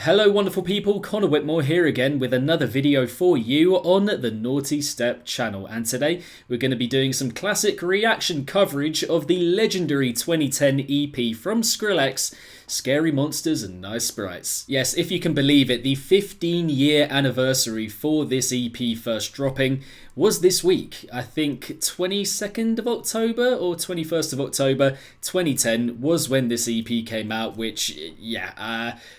Hello wonderful people, Connor Whitmore here again with another video for you on the Nawtystep channel, and today we're going to be doing some classic reaction coverage of the legendary 2010 EP from Skrillex, Scary Monsters and Nice Sprites. Yes, if you can believe it, the 15-year anniversary for this EP first dropping was this week. I think 22nd of October or 21st of October 2010 was when this EP came out, which,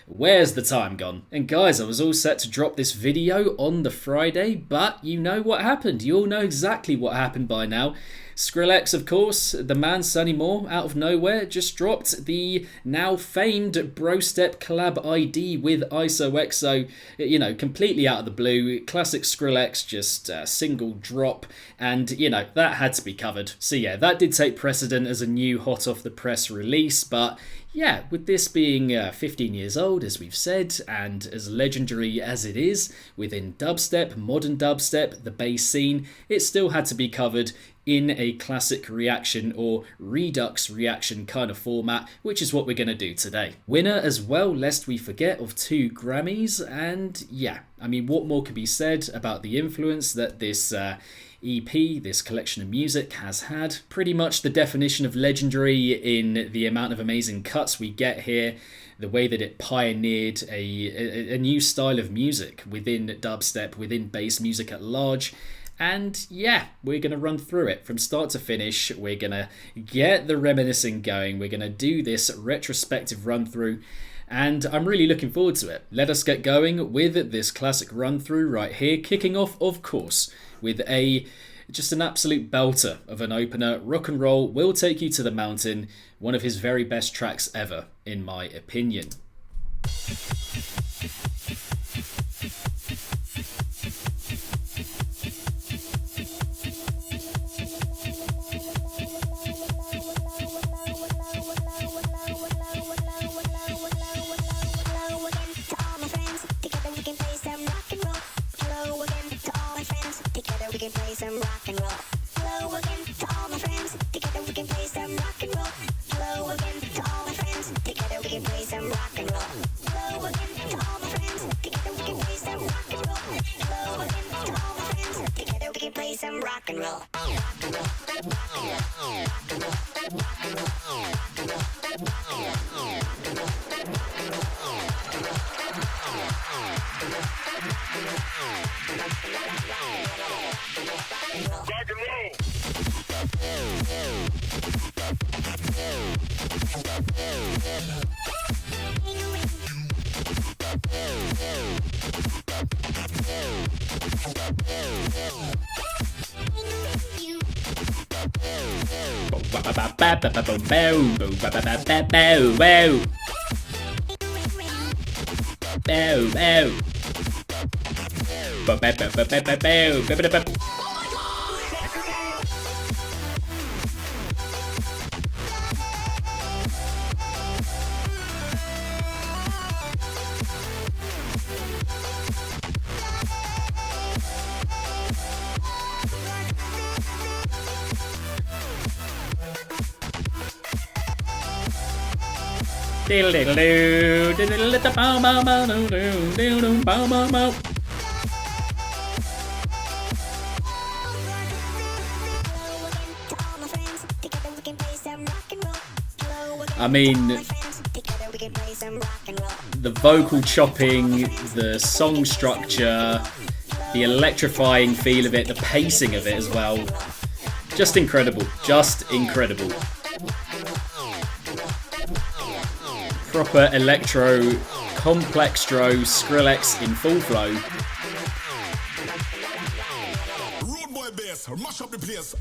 where's the time gone? And guys, I was all set to drop this video on the Friday, but you know what happened. You all know exactly what happened by now. Skrillex, of course, the man Sonny Moore, out of nowhere, just dropped the now famed brostep collab ID with ISOXO, you know, completely out of the blue. Classic Skrillex, just a single drop, and, you know, that had to be covered. So yeah, that did take precedent as a new hot off the press release, but yeah, with this being 15 years old, as we've said, and as legendary as it is within dubstep, modern dubstep, the bass scene, it still had to be covered in a classic reaction or redux reaction kind of format, which is what we're going to do today. Winner as well, lest we forget, of 2 Grammys, and yeah, I mean, what more could be said about the influence that this EP, this collection of music, has had. Pretty much the definition of legendary in the amount of amazing cuts we get here, the way that it pioneered a new style of music within dubstep, within bass music at large. And yeah, we're going to run through it from start to finish. We're going to get the reminiscing going. We're going to do this retrospective run through, and I'm really looking forward to it. Let us get going with this classic run through right here, kicking off, of course, with just an absolute belter of an opener. Rock and Roll Will Take You to the Mountain, one of his very best tracks ever, in my opinion. We can play some rock and roll. Hello again to all my friends. Together we can play some rock and roll. Hello again to all my friends. Together we can play some rock and roll. Hello again to all my friends. Together we can play some rock and roll. Hello again to all my friends. Together we can play some rock and roll. Rock and roll. Rock and roll. Rock and roll. Rock and roll. Rock and roll. I mean, the vocal chopping, the song structure, the electrifying feel of it, the pacing of it as well. Just incredible. Just incredible. Proper electro, complex dro, Skrillex in full flow. Road boy bass, mash up the place.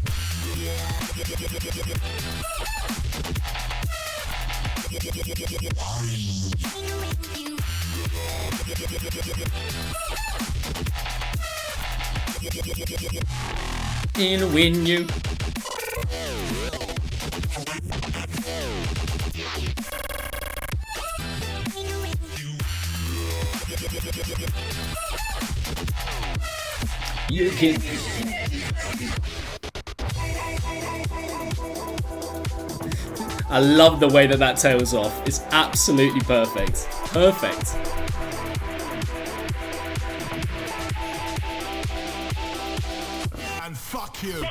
In when you You can. I love the way that tails off. It's absolutely perfect. Perfect. Fuck you.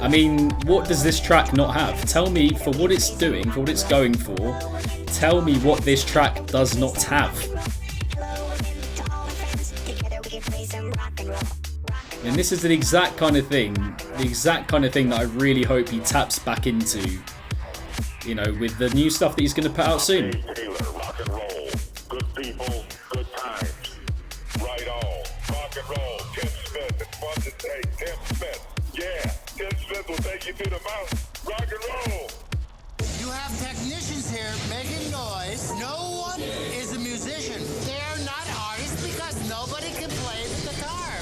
I mean, what does this track not have? Tell me, for what it's doing, for what it's going for, tell me what this track does not have. And this is the exact kind of thing that I really hope he taps back into, you know, with the new stuff that he's going to put out soon. Rock and roll, good people, good times. Right on, rock and roll. Tim Smith, it's fun to say. Tim Smith, yeah. Tim Smith will take you to the mountain. Rock and roll. You have technicians here making noise. No one is a musician. They're not artists because nobody can play the guitar.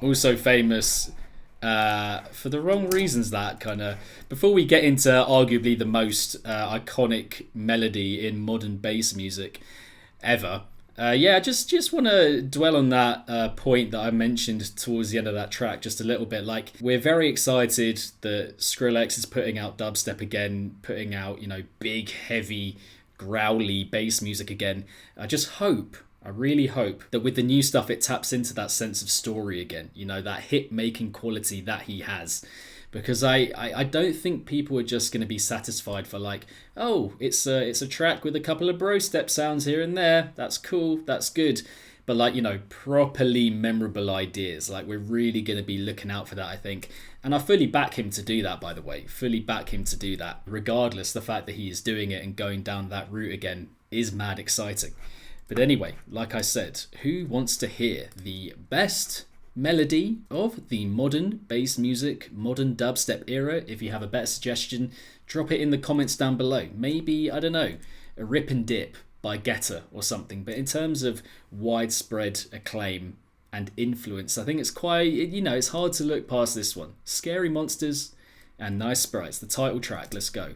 Also famous for the wrong reasons, that kind of... Before we get into arguably the most iconic melody in modern bass music ever, I just want to dwell on that point that I mentioned towards the end of that track just a little bit. Like, we're very excited that Skrillex is putting out dubstep again, putting out, you know, big, heavy, growly bass music again. I really hope that with the new stuff it taps into that sense of story again, you know, that hit-making quality that he has. Because I don't think people are just going to be satisfied for like, oh, it's a track with a couple of brostep sounds here and there. That's cool, that's good. But like, you know, properly memorable ideas. Like, we're really going to be looking out for that, I think. And I fully back him to do that, by the way. Fully back him to do that. Regardless, the fact that he is doing it and going down that route again is mad exciting. But anyway, like I said, who wants to hear the best melody of the modern bass music, modern dubstep era? If you have a better suggestion, drop it in the comments down below. Maybe, I don't know, a Rip and Dip by Getter or something. But in terms of widespread acclaim and influence, I think it's quite, you know, it's hard to look past this one. Scary Monsters and Nice Sprites, the title track. Let's go.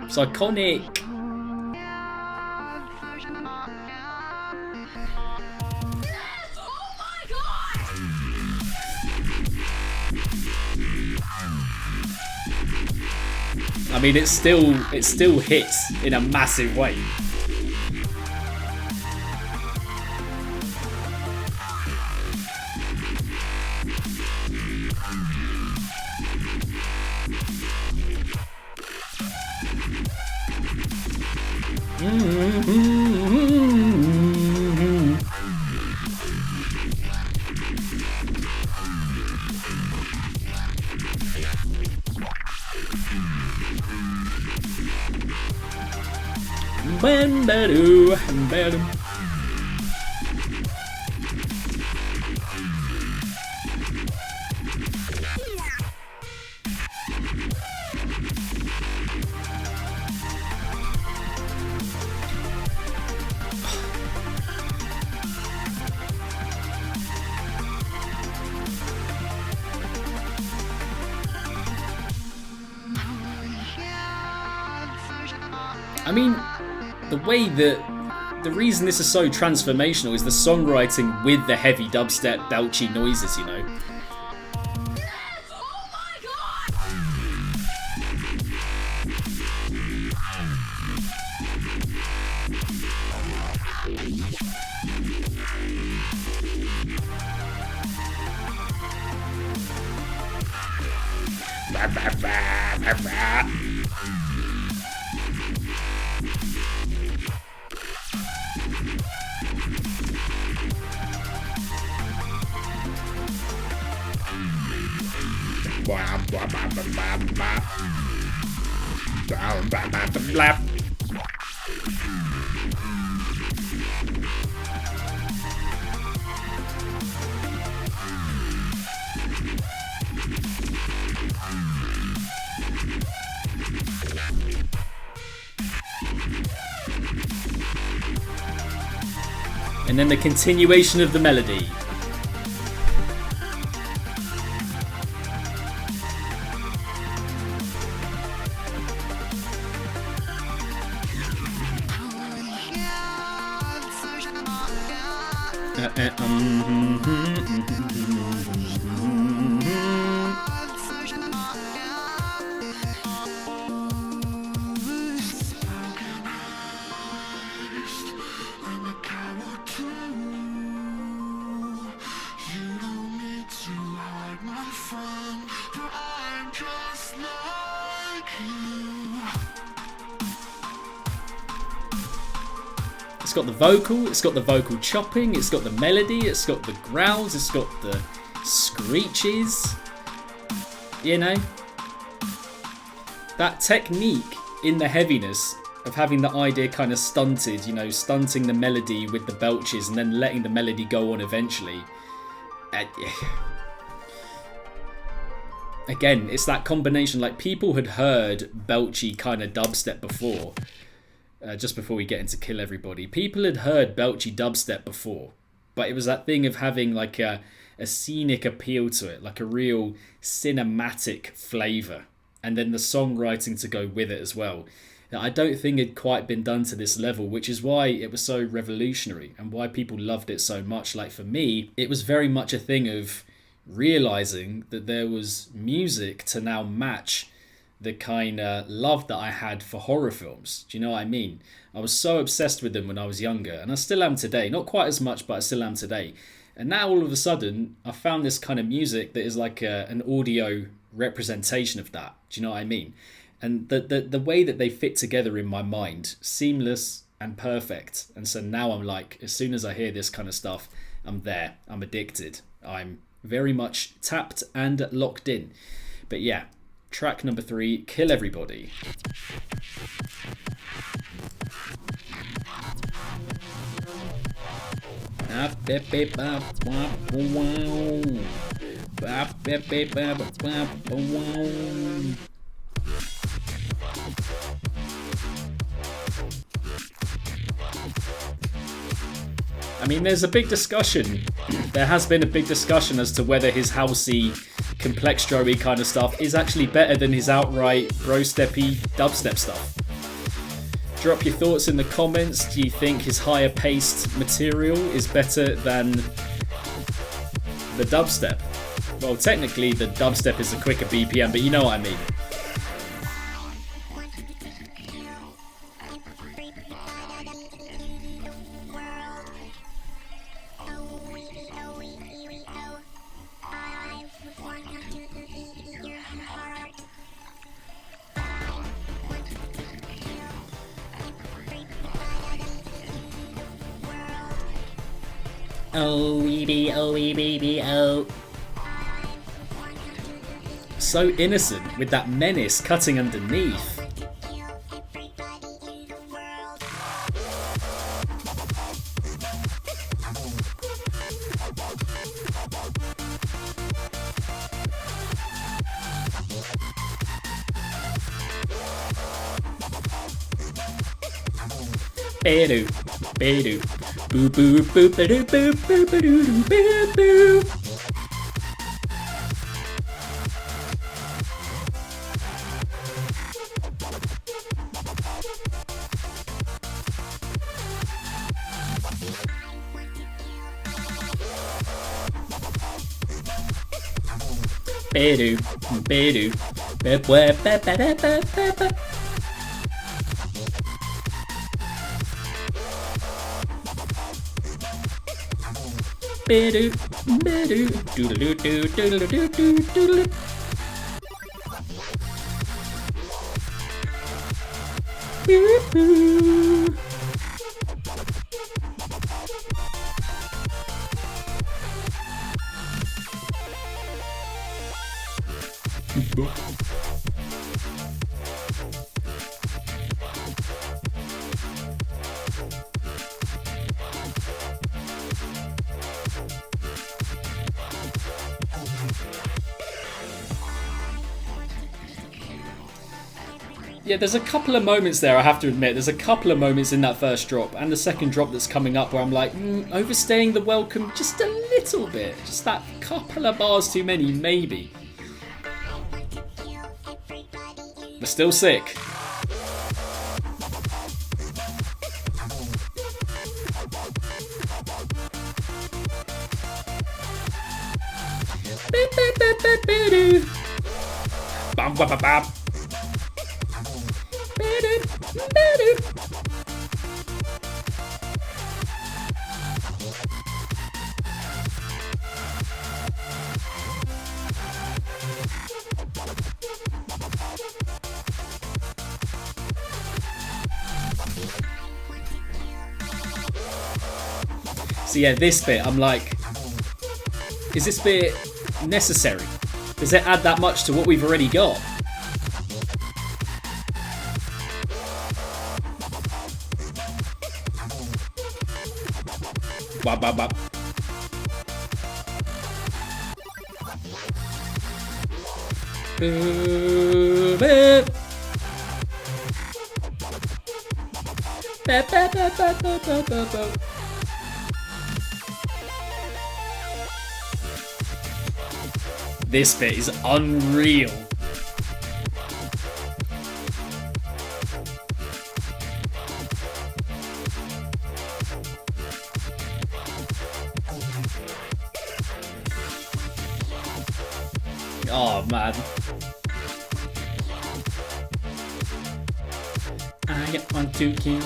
It's iconic. I mean, it still hits in a massive way. I mean, the reason this is so transformational is the songwriting with the heavy dubstep belchy noises, you know. And then the continuation of the melody. It's got the vocal chopping, it's got the melody, it's got the growls, it's got the screeches. You know, that technique in the heaviness of having the idea kind of stunted, you know, stunting the melody with the belches and then letting the melody go on eventually. Again, it's that combination, like people had heard belchy kind of dubstep before. Just before we get into Kill Everybody, people had heard belchy dubstep before, but it was that thing of having like a scenic appeal to it, like a real cinematic flavour, and then the songwriting to go with it as well. Now, I don't think it had quite been done to this level, which is why it was so revolutionary and why people loved it so much. Like for me, it was very much a thing of realising that there was music to now match the kind of love that I had for horror films. Do you know what I mean? I was so obsessed with them when I was younger, and I still am today. Not quite as much, but I still am today. And now all of a sudden, I found this kind of music that is like an audio representation of that. Do you know what I mean? And the way that they fit together in my mind, seamless and perfect. And so now I'm like, as soon as I hear this kind of stuff, I'm there. I'm addicted. I'm very much tapped and locked in. But yeah, track number 3, Kill Everybody. I mean, there's a big discussion. There has been a big discussion as to whether his housey, complextro-y kind of stuff is actually better than his outright brostep-y dubstep stuff. Drop your thoughts in the comments. Do you think his higher paced material is better than the dubstep? Well, technically the dubstep is a quicker BPM, but you know what I mean. Oh, weeby, oh, weeby, oh. So innocent with that menace cutting underneath. Bedu, bedu, boo boo boo bedu boo boo bedu boo boo. Bedu, bedu, be be be be be be. Bedu, bedu, doodle doo doo doodle doo doo doodle. Woo-hoo. Yeah, there's a couple of moments there, I have to admit. There's a couple of moments in that first drop and the second drop that's coming up where I'm like, overstaying the welcome just a little bit. Just that couple of bars too many, maybe. But still sick. Bam, bam, bam, bam. So yeah, this bit, I'm like, is this bit necessary? Does it add that much to what we've already got? Bop, bop, bop. Boo, boo. Ba, ba, ba, ba, ba, ba, ba, ba. This bit is unreal. Oh man. I get one to kill.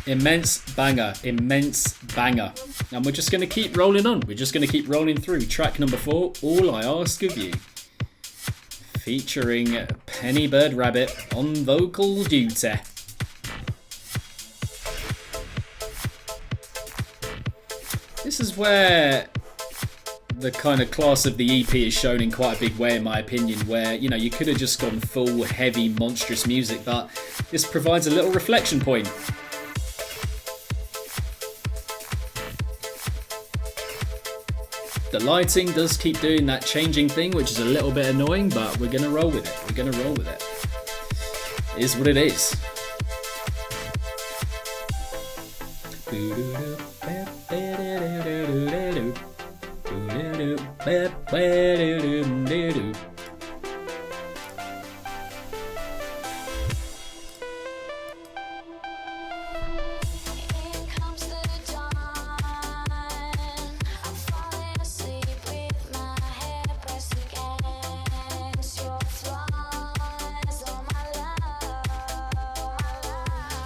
Immense banger, immense banger. And we're just going to keep rolling on. We're just going to keep rolling through. Track number 4, All I Ask of You. Featuring Penny Bird Rabbit on vocal duty. This is where the kind of class of the EP is shown in quite a big way, in my opinion, where, you know, you could have just gone full heavy monstrous music, but this provides a little reflection point. The lighting does keep doing that changing thing, which is a little bit annoying, but we're going to roll with it. We're going to roll with it. It is what it is.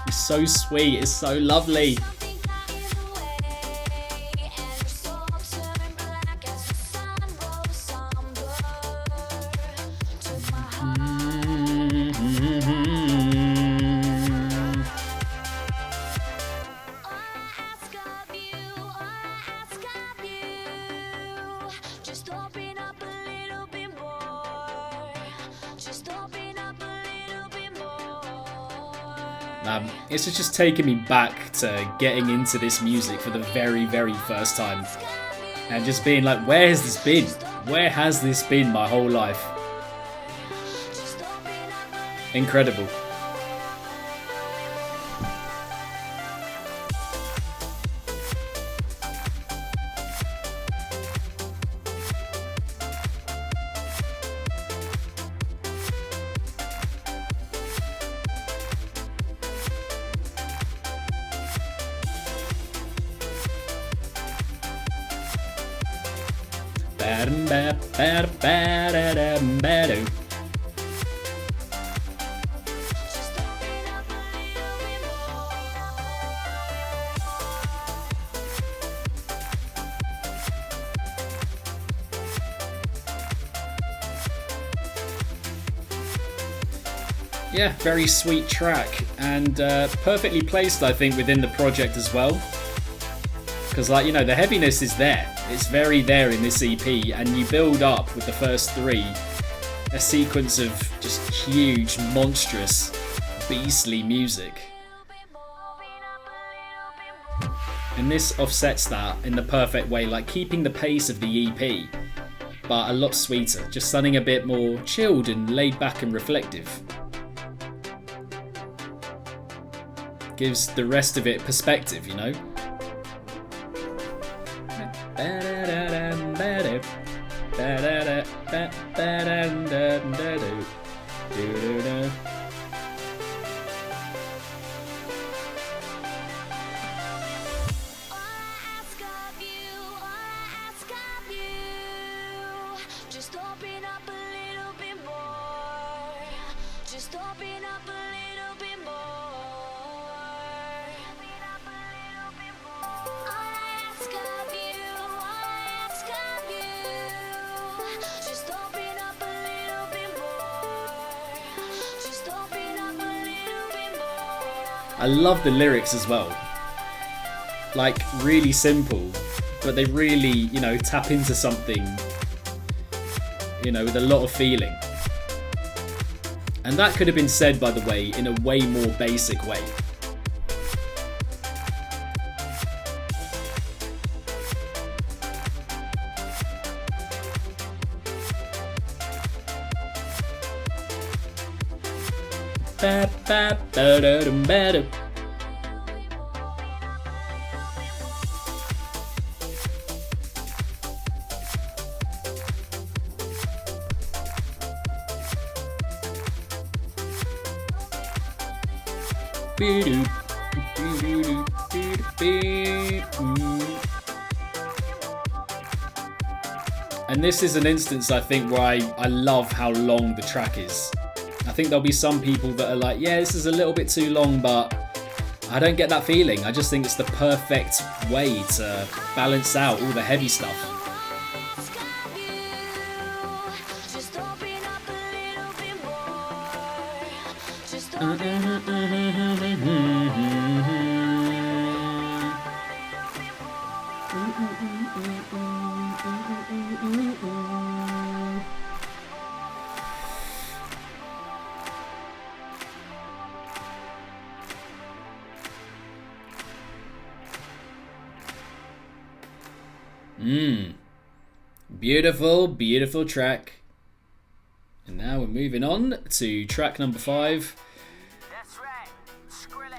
It's so sweet, it's so lovely. This is just taking me back to getting into this music for the very, very first time. And just being like, where has this been? Where has this been my whole life? Incredible. Yeah, very sweet track, and perfectly placed, I think, within the project as well. Because, like, you know, the heaviness is there. It's very there in this EP, and you build up with the first three a sequence of just huge, monstrous, beastly music. And this offsets that in the perfect way, like keeping the pace of the EP, but a lot sweeter, just sounding a bit more chilled and laid back and reflective. Gives the rest of it perspective, you know? Just open up a little bit more. Just open up a little bit more. All I ask of you, all I ask of you. Just open up a little bit more. Just open up a little bit more. I love the lyrics as well. Like, really simple, but they really, you know, tap into something, you know, with a lot of feeling. And that could have been said, by the way, in a way more basic way. And this is an instance, I think, where I love how long the track is. I think there'll be some people that are like, yeah, this is a little bit too long, but I don't get that feeling. I just think it's the perfect way to balance out all the heavy stuff. Just open up a little bit more. Just open Beautiful, beautiful track. And now we're moving on to track number 5.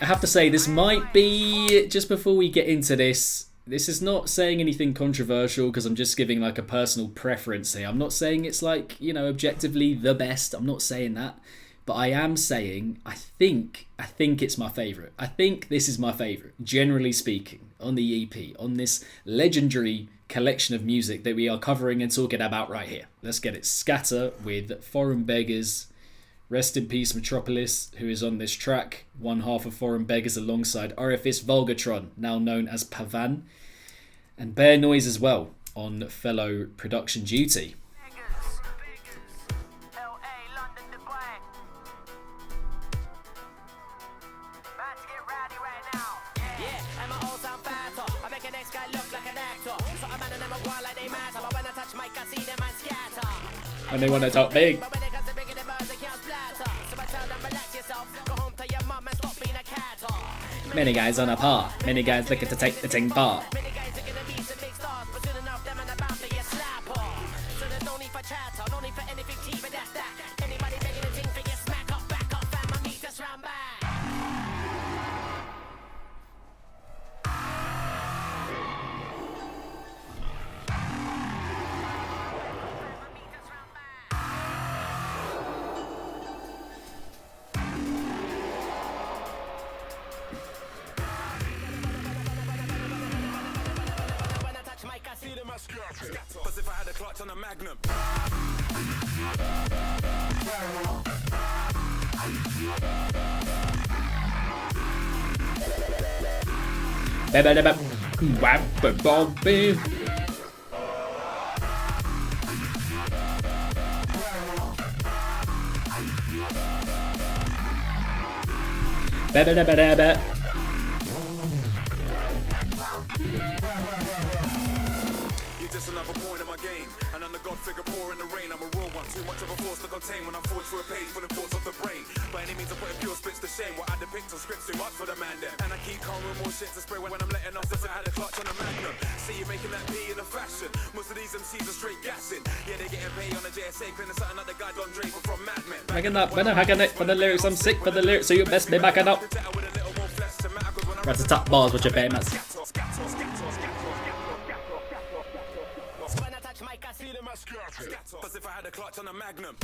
I have to say, this might be, just before we get into this is not saying anything controversial, because I'm just giving like a personal preference here. I'm not saying it's like, you know, objectively the best. I'm not saying that. But I am saying, I think it's my favourite. I think this is my favourite, generally speaking, on the EP, on this legendary collection of music that we are covering and talking about right here. Let's get it. Scatter with Foreign Beggars. Rest in peace, Metropolis, who is on this track. One half of Foreign Beggars alongside Orifice Vulgatron, now known as Pavan. And Bear Noise as well, on fellow production duty. When they want to talk big. Many guys on a par. Many guys looking to take the ting bar. Cause if I had a clutch on a magnum. You're just another point in my game. And I'm the god figure poor in the rain. I'm a raw one, too much of a force to contain. When I'm forged through a page full of thoughts of the brain. By any means I put a pure spits to shame. What I depict on scripts too much for the man there. And I keep calm with more shit to spray when I'm letting off. If I had a clutch on a magnum. See you making that P in a fashion. Most of these MCs are straight gassing. Yeah, they getting paid on the JSA. Cleaning something like the guy Don Draper from Mad Men. Backing up, when I'm hacking it for the lyrics, I'm sick for the lyrics, so you best be backing up. That's the top bars with your bad mates. Cause if I had a clutch on a magnum.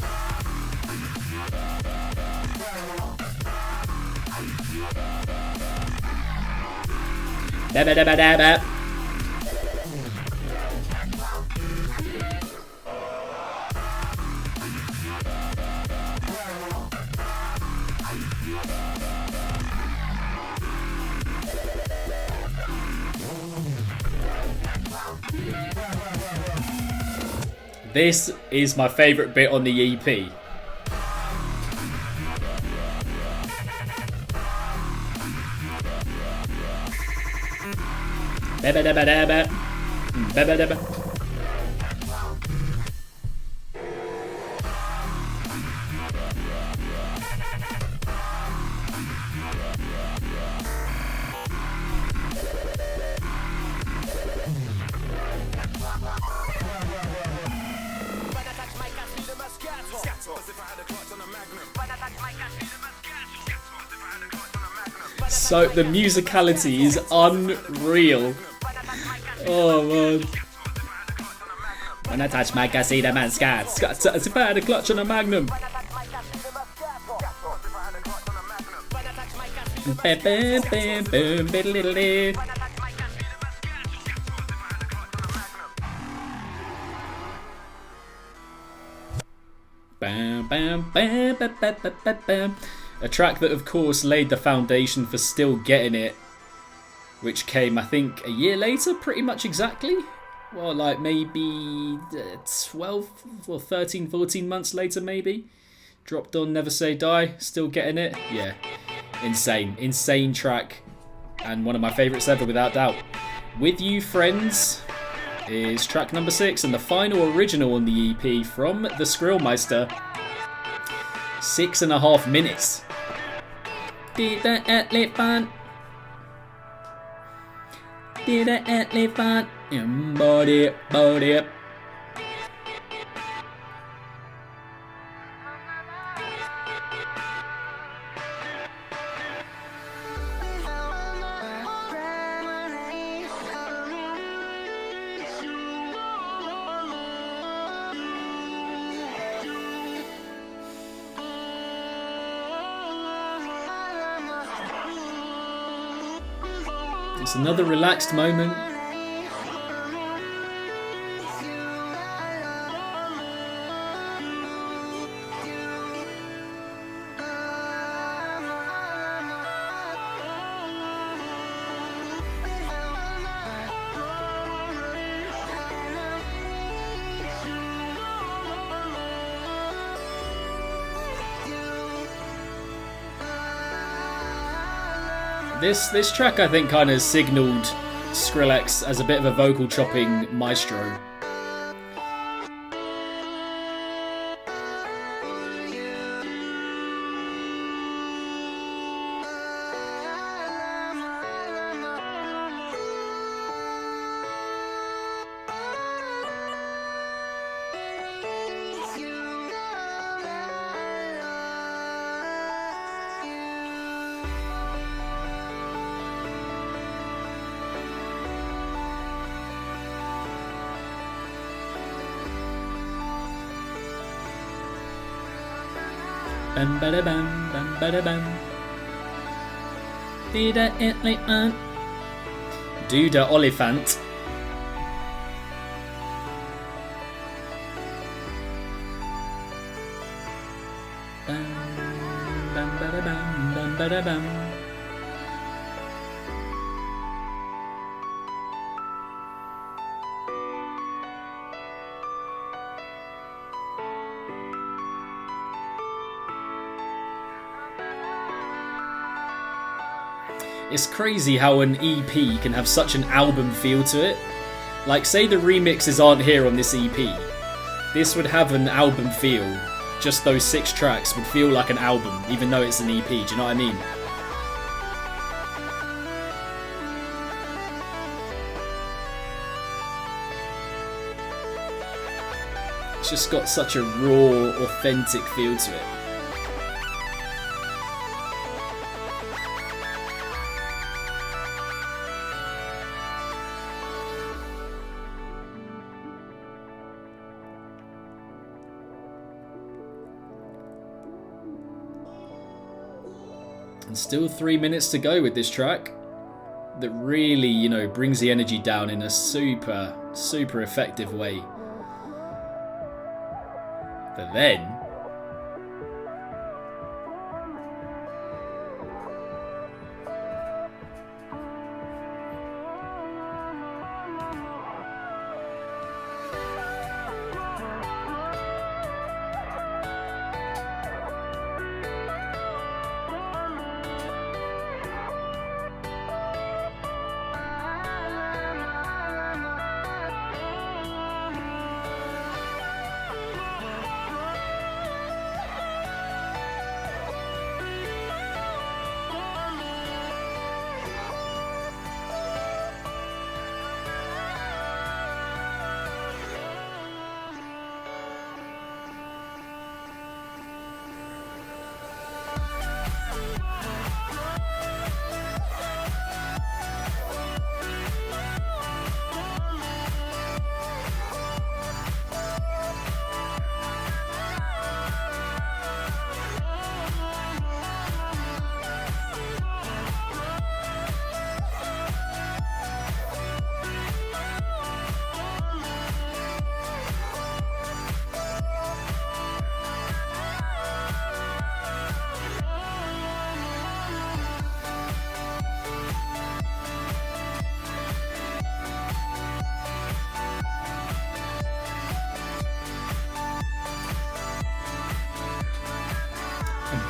This is my favourite bit on the EP. So the musicality is unreal. Oh man. When I touch mic, I see the man's scats. As if I had a clutch on a magnum. Bam, bam, bam, bam, bam, bam, bam. A track that, of course, laid the foundation for Still Getting It, which came, I think, a year later, pretty much exactly. Well, like maybe 12 or 13, 14 months later, maybe. Dropped on Never Say Die, Still Getting It. Yeah, insane. Insane track. And one of my favourites ever, without doubt. With You Friends is track number 6 and the final original on the EP from the Skrillmeister. 6.5 minutes. Did the elephant? Did the elephant? Body, body. It's another relaxed moment. This track, I think, kind of signalled Skrillex as a bit of a vocal chopping maestro. Bam bada bam bam. Dida elephant. Duda Oliphant. Bam, bada, bam, bam, bada, bam. It's crazy how an EP can have such an album feel to it. Like, say the remixes aren't here on this EP. This would have an album feel. Just those 6 tracks would feel like an album, even though it's an EP. Do you know what I mean? It's just got such a raw, authentic feel to it. And still 3 minutes to go with this track that really, you know, brings the energy down in a super, super effective way. But then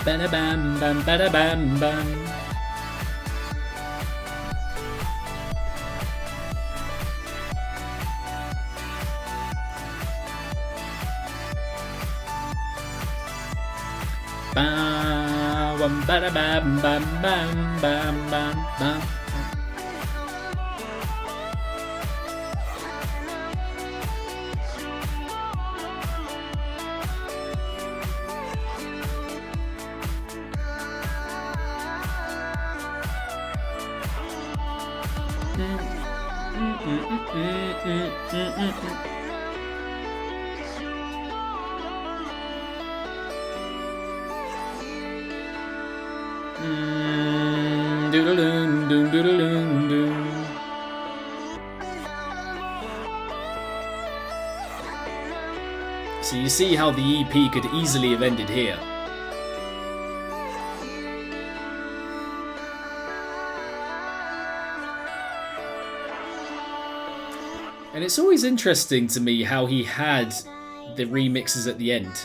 bada bam bam bada bam bam. Bam bada bam bam bam bam bam bam. Doodaloon, doon, doodaloon, doon. So you see how the EP could easily have ended here. And it's always interesting to me how he had the remixes at the end.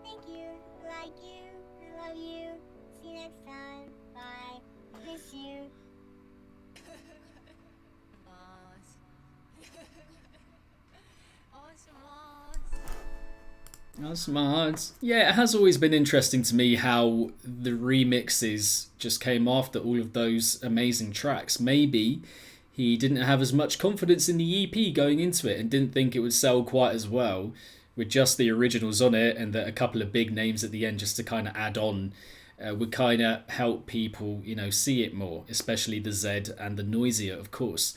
Thank you, like you, I love you. See you next time. Bye. Miss you. Oh, smart. Yeah, it has always been interesting to me how the remixes just came after all of those amazing tracks. Maybe he didn't have as much confidence in the EP going into it and didn't think it would sell quite as well with just the originals on it, and that a couple of big names at the end just to kind of add on would kind of help people, you know, see it more, especially the Z and the Noisier, of course.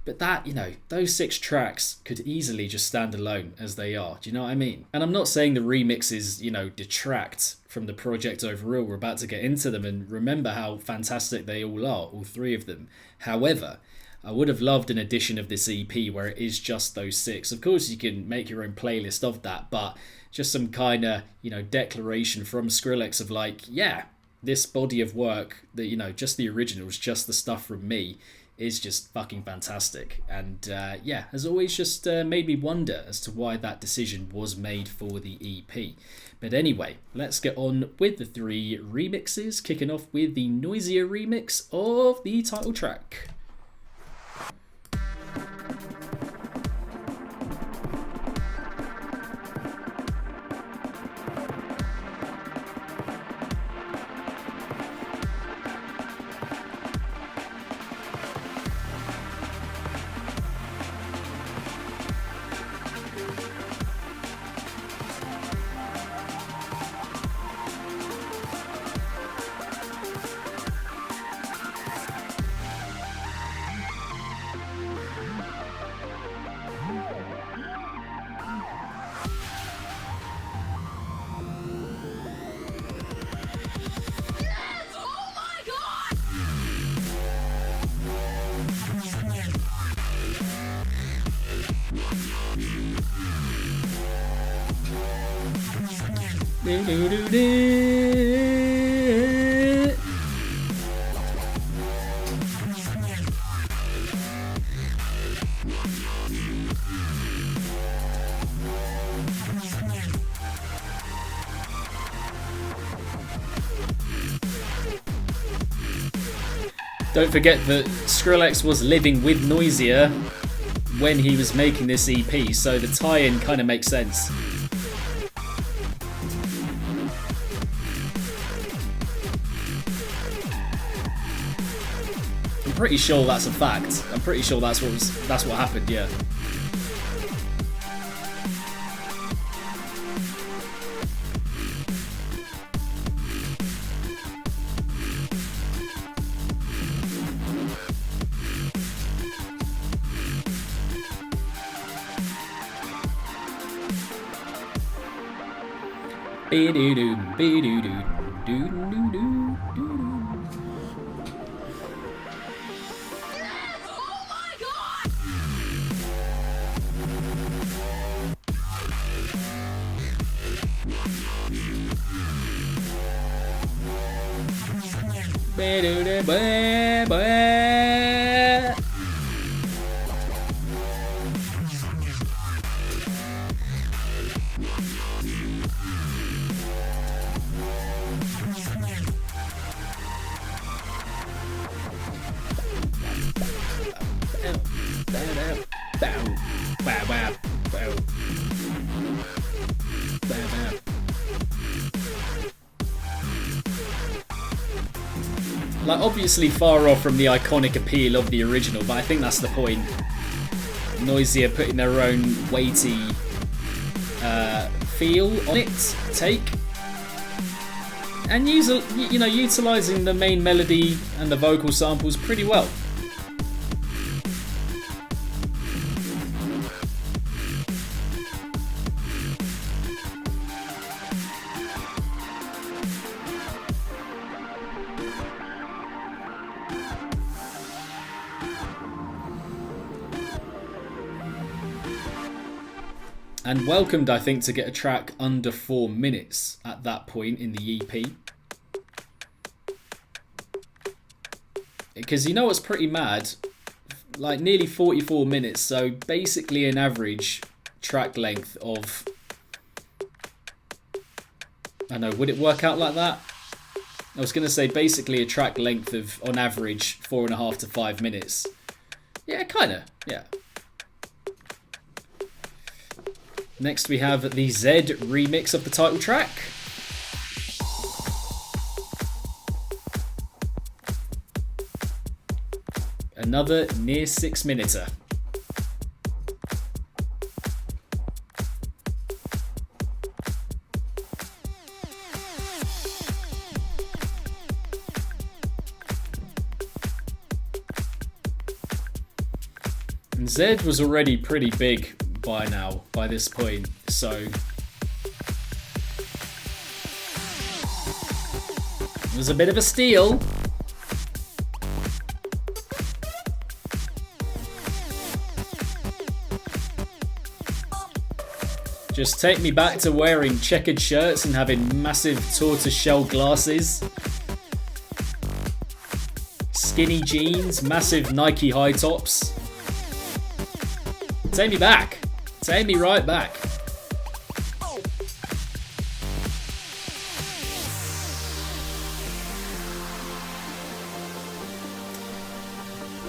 But that, you know, those 6 tracks could easily just stand alone as they are. Do you know what I mean? And I'm not saying the remixes, you know, detract from the project overall. We're about to get into them and remember how fantastic they all are, all 3 of them. However, I would have loved an edition of this EP where it is just those 6. Of course, you can make your own playlist of that, but just some kind of, declaration from Skrillex of like, yeah, this body of work that, just the originals, just the stuff from me, is just fucking fantastic. And has always just made me wonder as to why that decision was made for the EP. But anyway, let's get on with the 3 remixes, kicking off with the Noisier remix of the title track. Don't forget that Skrillex was living with Noisier when he was making this EP, so the tie-in kind of makes sense. I'm pretty sure that's a fact. I'm pretty sure that's what happened, yeah. Like, obviously far off from the iconic appeal of the original, but I think that's the point. Noisier putting their own weighty feel on it, take, and utilising the main melody and the vocal samples pretty well. And welcomed, I think, to get a track under 4 minutes at that point in the EP. Because you know what's pretty mad? Like nearly 44 minutes, so basically an average track length of... I don't know, would it work out like that? I was going to say basically a track length of, on average, 4.5 to 5 minutes. Yeah, kind of, yeah. Next we have the Z remix of the title track. Another near 6-minuter. And Z was already pretty big by now, by this point, so it was a bit of a steal. Just take me back to wearing checkered shirts and having massive tortoiseshell glasses. Skinny jeans, massive Nike high tops. Take me back. Take me right back.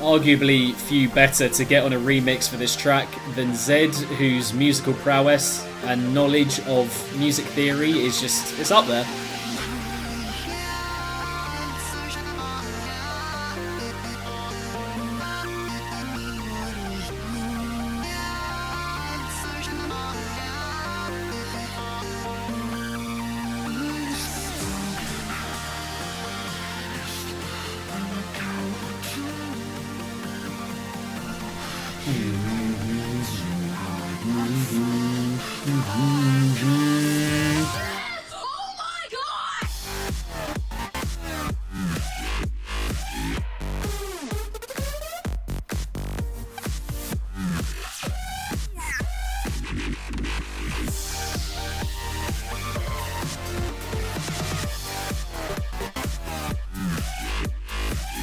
Arguably few better to get on a remix for this track than Zed, whose musical prowess and knowledge of music theory is just, it's up there.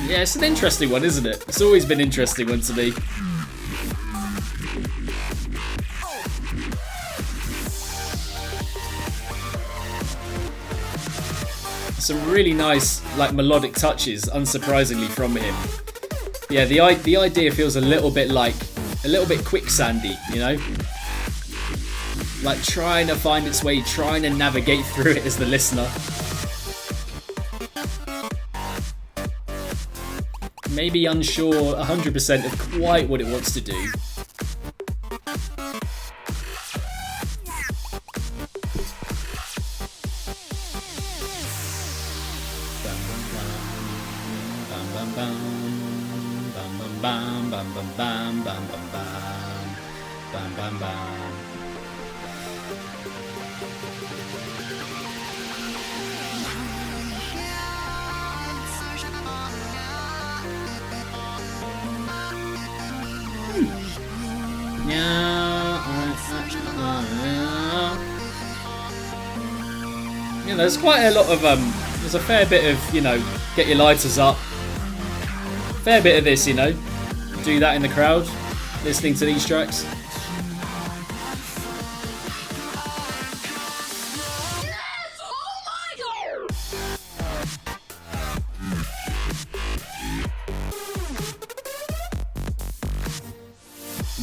Yeah, it's an interesting one, isn't it? It's always been an interesting one to me. Some really nice, like, melodic touches, unsurprisingly, from him. Yeah, the idea feels a little bit quicksandy, you know? Like trying to find its way, trying to navigate through it as the listener. Maybe unsure 100% of quite what it wants to do. You know, there's quite a lot of there's a fair bit of, you know, get your lighters up. Fair bit of this, you know. Do that in the crowd, listening to these tracks.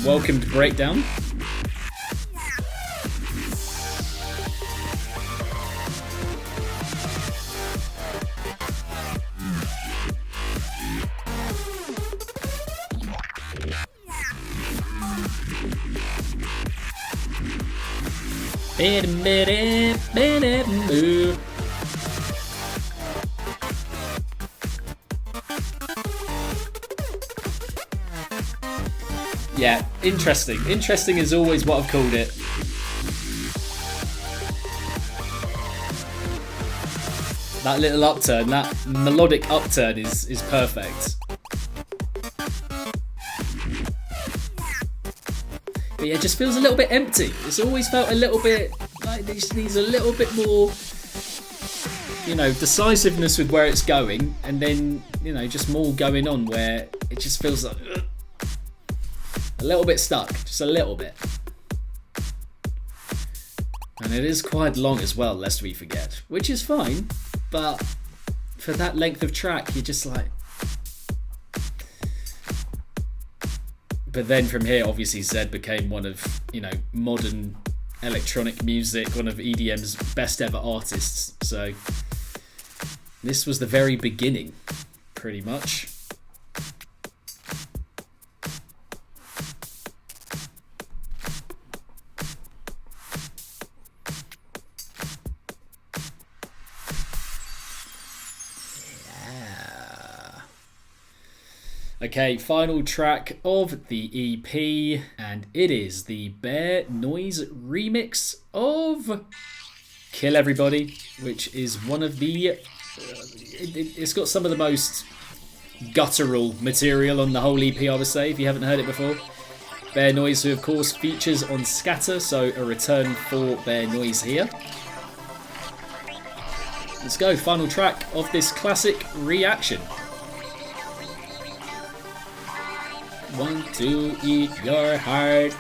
Welcomed breakdown. Yeah, interesting. Interesting is always what I've called it. That little upturn, that melodic upturn is perfect. But yeah, it just feels a little bit empty. It's always felt a little bit like it just needs a little bit more, you know, decisiveness with where it's going, and then, you know, just more going on where it just feels like a little bit stuck, just a little bit. And it is quite long as well, lest we forget, which is fine, but for that length of track, you're just like... But then from here, obviously, Zed became one of, you know, modern electronic music, one of EDM's best ever artists. So this was the very beginning, pretty much. Okay, final track of the EP, and it is the Bear Noise remix of Kill Everybody, which is one of the... it's got some of the most guttural material on the whole EP, I would say, if you haven't heard it before. Bear Noise, who of course features on Scatter, so a return for Bear Noise here. Let's go, final track of this classic reaction. 1, 2, eat your heart.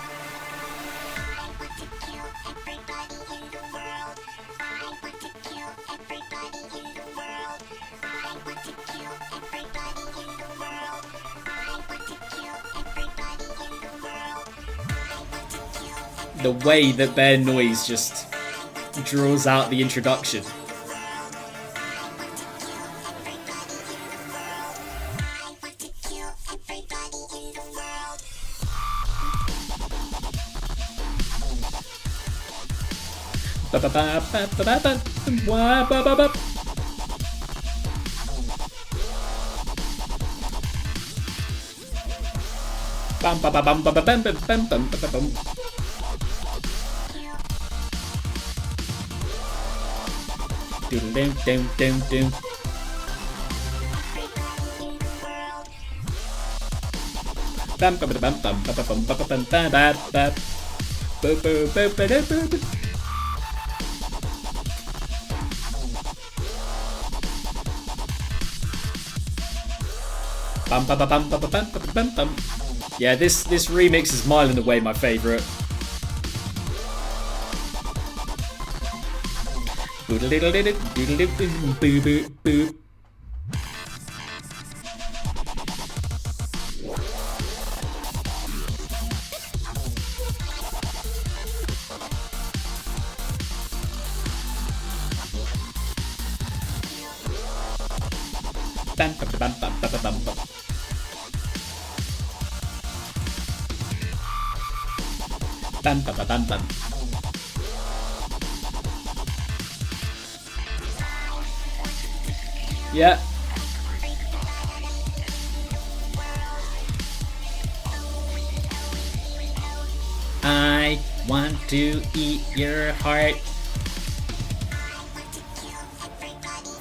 The way that Bear Noise just draws out the introduction. Yeah, this remix is mile and away my favourite. Yeah. I want to eat your heart.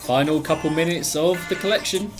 Final couple minutes of the collection.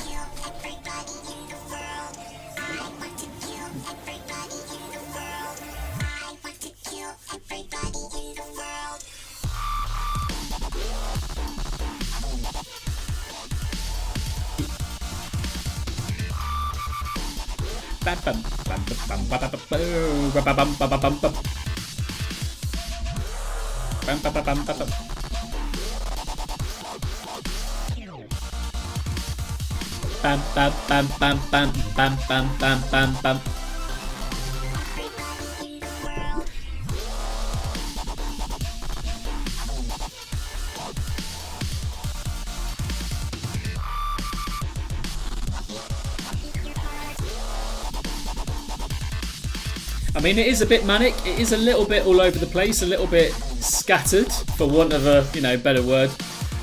I mean, it is a bit manic. It is a little bit all over the place, a little bit scattered, for want of a better word.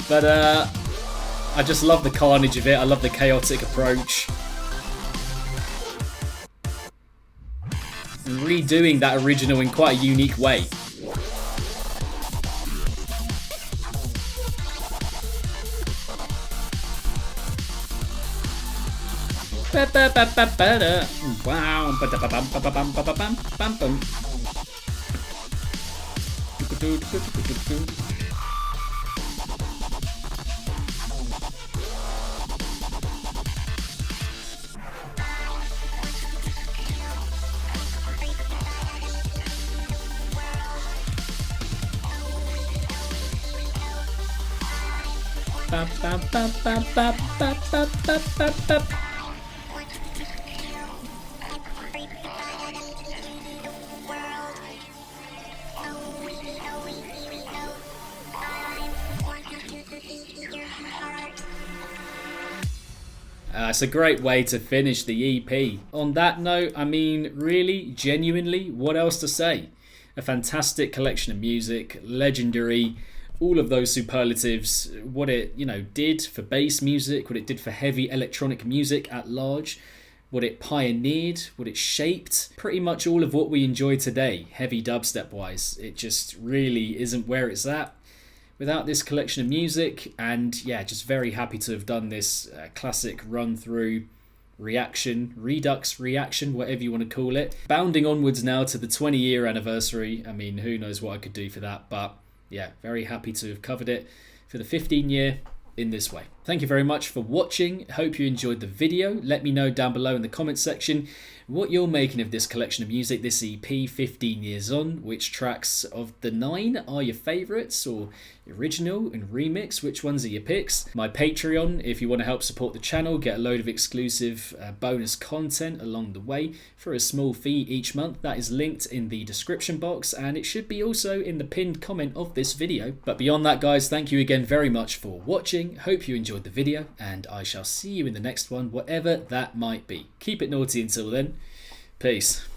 But I just love the carnage of it. I love the chaotic approach. And redoing that original in quite a unique way. Wow. It's a great way to finish the EP. On that note, I mean, really, genuinely, what else to say? A fantastic collection of music, legendary, all of those superlatives, what it, did for bass music, what it did for heavy electronic music at large, what it pioneered, what it shaped, pretty much all of what we enjoy today, heavy dubstep wise. It just really isn't where it's at without this collection of music, and yeah, just very happy to have done this classic run through reaction, redux reaction, whatever you want to call it. Bounding onwards now to the 20-year anniversary. I mean, who knows what I could do for that, but yeah, very happy to have covered it for the 15-year in this way. Thank you very much for watching. Hope you enjoyed the video. Let me know down below in the comments section what you're making of this collection of music, this EP 15 years on. Which tracks of the 9 are your favourites, or original and remix? Which ones are your picks? My Patreon, if you want to help support the channel, get a load of exclusive bonus content along the way for a small fee each month. That is linked in the description box, and it should be also in the pinned comment of this video. But beyond that, guys, thank you again very much for watching. Hope you enjoyed the video, and I shall see you in the next one, whatever that might be. Keep it naughty until then. Peace.